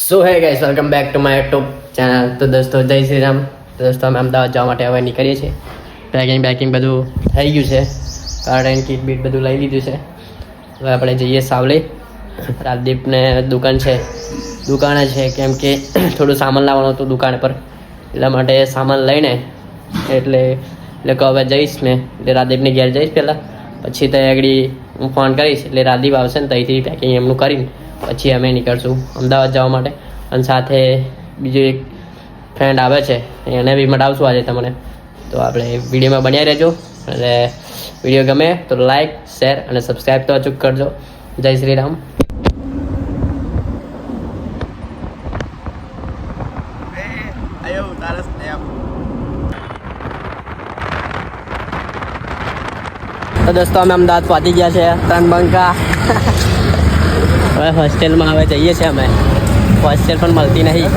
સો હે guys, welcome back to my YouTube channel. તો દોસ્તો જય શ્રી રામ. તો દોસ્તો અમે અમદાવાદ જવા માટે હવે નીકળીએ છીએ. પેકિંગ બધું થઈ ગયું છે. ગાર્ડન કીટ બીટ બધું લઈ લીધું છે. હવે આપણે જઈએ સાવલી. રાજદીપને દુકાને છે કેમ કે થોડું સામાન લાવવાનું હતું દુકાન પર, એટલા માટે સામાન લઈને એટલે કે હવે જઈશ મેં. એટલે રાજદીપની ઘેર જઈશ પહેલાં, પછી ત્યાં આગળ હું ફોન કરીશ એટલે રાજદીપ આવશે ને ત્યાંથી પેકિંગ એમનું કરીને પછી અમે નીકળશું અમદાવાદ જવા માટે. અને સાથે બીજો એક ફ્રેન્ડ આવે છે, એને બી મટાવશું આજે તમને. તો આપણે વિડીયોમાં બન્યા રહેજો, અને વિડીયો ગમે તો લાઈક શેર અને સબસ્ક્રાઈબ તો અચૂક કરજો. જય શ્રી રામ. તો દોસ્તો અમે અમદાવાદ પહોંચી ગયા છે. ત્રણ બંકા હવે હોસ્ટેલમાં હવે જઈએ છીએ અમે. હોસ્ટેલ પણ મળતી નહીં.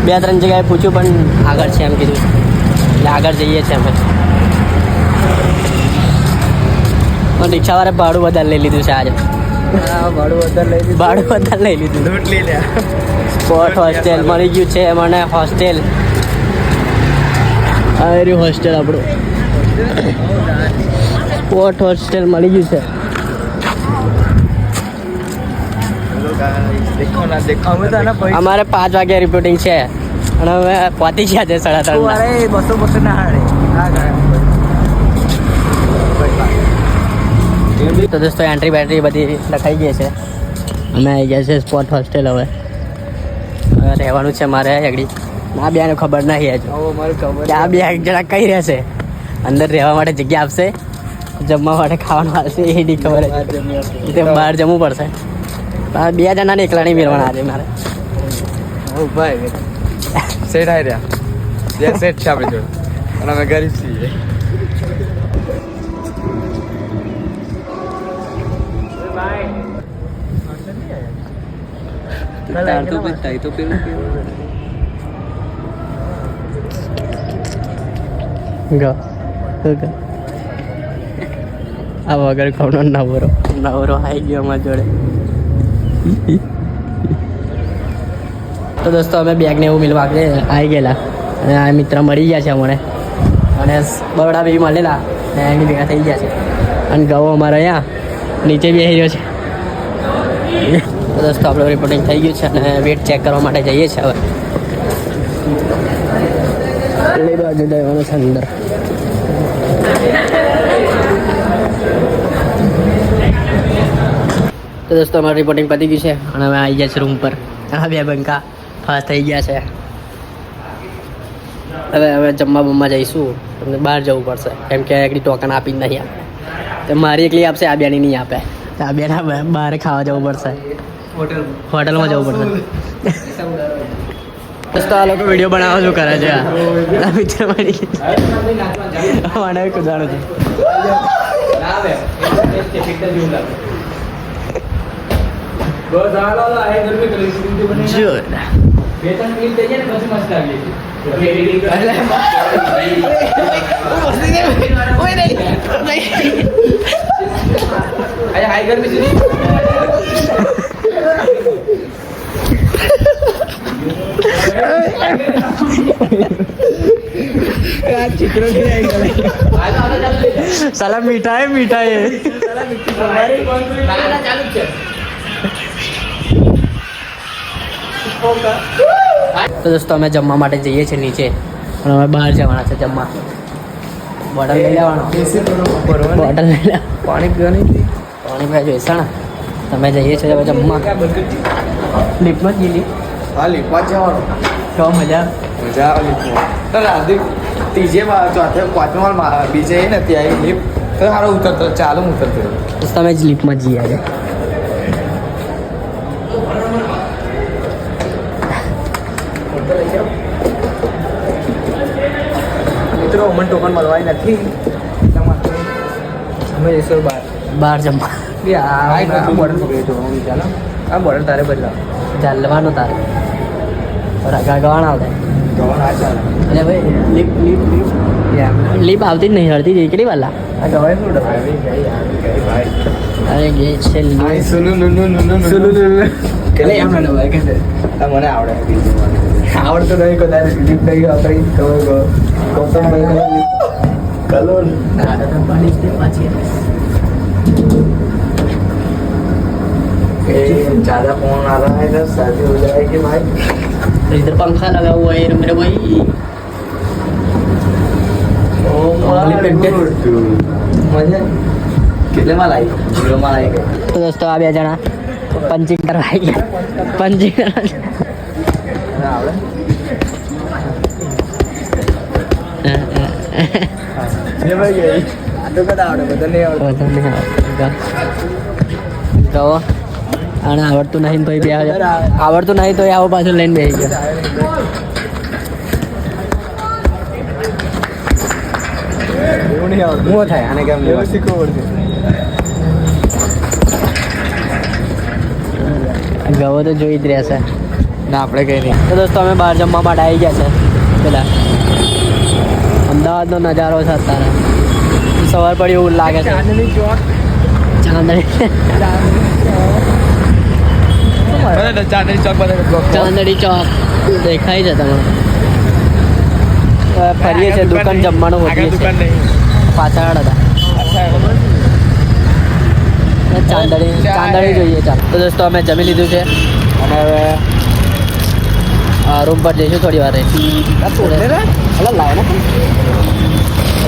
2-3 જગ્યાએ પૂછ્યું પણ આગળ છે એમ કીધું, એટલે આગળ જઈએ છીએ અમે. પણ રિક્ષાવાળા ભાડું વધારે લઈ લીધું છે આજે. ભાડું વધારે લઈ લીધું. સ્પોટ હોસ્ટેલ મળી ગયું છે મને. હોસ્ટેલ આ હોસ્ટેલ આપણું સ્પોટ હોસ્ટેલ મળી ગયું છે. અમારે 5 વાગે રિપોર્ટિંગ છે અને હવે પહોંચી ગયા છે 3:30. તો દોસ્તો એન્ટ્રી બેન્ટ્રી બધી લખાઈ ગઈ છે. અમે આવી ગયા છે સ્પોટ હોસ્ટેલ. હવે રહેવાનું છે મારે આગળ. આ બેને ખબર નહીં હજુ કે આ બે એક જણા કઈ રહેશે. અંદર રહેવા માટે જગ્યા આપશે, જમવા માટે ખાવાનું આવશે એ નહીં ખબર. બહાર જમવું પડશે. 2 જણાને એકલા નહીં મેળવાના આજે મારે. સેટ આવી રહ્યા સેટ છે આપણે જોડે, અને અમે ગરીબ છીએ. આ વગર ખવનો નવરો આવી ગયો અમારી જોડે. તો દોસ્તો અમે બેગને એવું મિલવા આવી ગયેલા, અને આ મિત્ર મળી ગયા છે અમને, અને બરડા બી મળેલા ને એની ભેગા થઈ ગયા છે. અને ગવો અમારે અહીંયા નીચે બી આવી રહ્યો છે. તો દોસ્તો આપણું રિપોર્ટિંગ થઈ ગયું છે અને વેટ ચેક કરવા માટે જઈએ છીએ હવે. લઈ બાજુ જવાનું છે અંદર. તો દોસ્તો અમારું રિપોર્ટિંગ પતી ગયું છે અને અમે આવી ગયા છે રૂમ પર. આ 2 બંકા ફાસ્ટ થઈ ગયા છે. હવે જમવા જઈશું. તમને બહાર જવું પડશે કેમ કે એકડી ટોકન આપી જ નહીં આપે. તો મારી એકલી આપશે, આ બેની નહીં આપે. આ બેના બહાર ખાવા જવું પડશે, હોટલમાં જવું પડશે. દોસ્તો આ લોકો વિડીયો બનાવવા શું કરે છે? આ મિત્ર મળી મને કુદાણું છે. साला मीठा है તો દોસ્તો અમે જમવા માટે જઈએ છીએ નીચે, અને અમે બહાર જવાના છે જમવા. બોટલ લઈ લેવાનો, બોટલ લઈ લે. પાણી પીવા જોઈશે ને. તમે જઈએ છીએ હવે જમવા. લિફ્ટમાં જ ગયેલી. હા, લીપમાં જવાનું. તો મજા આવે લીપમાં. રાધે ત્રીજે ચોથે 5મા માળ બીજે નથી આવી લિફ્ટ. તો સારો ઉતરતો ચાલુ ઉતરતો. તમે જ લિફ્ટમાં જઈએ આજે. મિત્રો અમને ટોકન મળવાની નથી. અમે જઈશું બહાર જમવા. બોર્ડર પકડી તો ચાલો. આ બોર્ડર તારે બદલાવ ચાલવાનું તારે ગવાણ આવડે. એટલે ભાઈ લીપ આવતી જ નહીં, હળતી જ કેટલી વાર. આ ગવાય શું ડવાય ભાઈ. અરે ગે છેલ્લું આઈ સુલુ નુનુ નુનુ સુલુ નુનુ કેલે એમ ના ભાઈ કે આ મને આવડે આવડતો નહીં કદાચ ડિપ થઈ આપણી કોપન ભાઈ કલોન પાણી से पाछी ज्यादा फोन आ रहा है इधर शादी हो जाएगी भाई तो इधर पंखा लगा हुआ है मेरे भाई मजे कितने में लाई जीरो में लाई गई तो दोस्तों आ 2 જણા પંચિંગ કરવા આવી ગયા પંચિંગ કરવા આવડે ये भाई गई तो कदा आवड़े बदल नहीं आवड़े તો આને આવડતું નહીં તો બે આવડતું નહીં તો આવો પાછું લઈને બેસી ગયો એવું નહીં આવડતું હું થાય આને કેમ લેવા શીખવું પડશે ગવો તો જોઈ જ રહેશે ના આપણે કઈ નહીં તો દોસ્તો અમે બહાર જમવા માટે આવી ગયા છે પેલા અમદાવાદનો નજારો છે અત્યારે સવાર પડી એવું લાગે છે ચાંદની ચોક ચાંદડી ચાંદની ચોક બધા ચાંદડી ચોક દેખાય છે તમને ફરીએ છે દુકાન જમવાનું હોતી છે પાછળ હતા ચાંદડી જોઈએ ચાલ તો દોસ્તો અમે જમી લીધું છે અને હવે રૂમ પર જઈશું થોડી વાર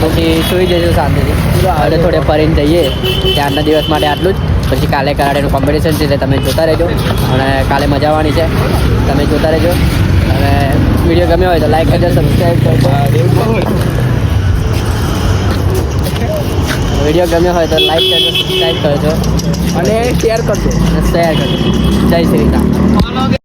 પછી સુઈ જઈશું શાંતિથી હવે થોડે ફરીને જઈએ ત્યારના દિવસ માટે આટલું જ પછી કાલે કરાટેનું કોમ્પિટિશન છે એટલે તમે જોતા રહેજો અને કાલે મજા આવવાની છે તમે જોતા રહેજો અને વિડીયો ગમ્યો હોય તો લાઈક કરજો સબસ્ક્રાઈબ કરજો વિડીયો ગમ્યો હોય તો લાઈક કરજો સબસ્ક્રાઈબ કરજો અને શેર કરજો જય શ્રી રામ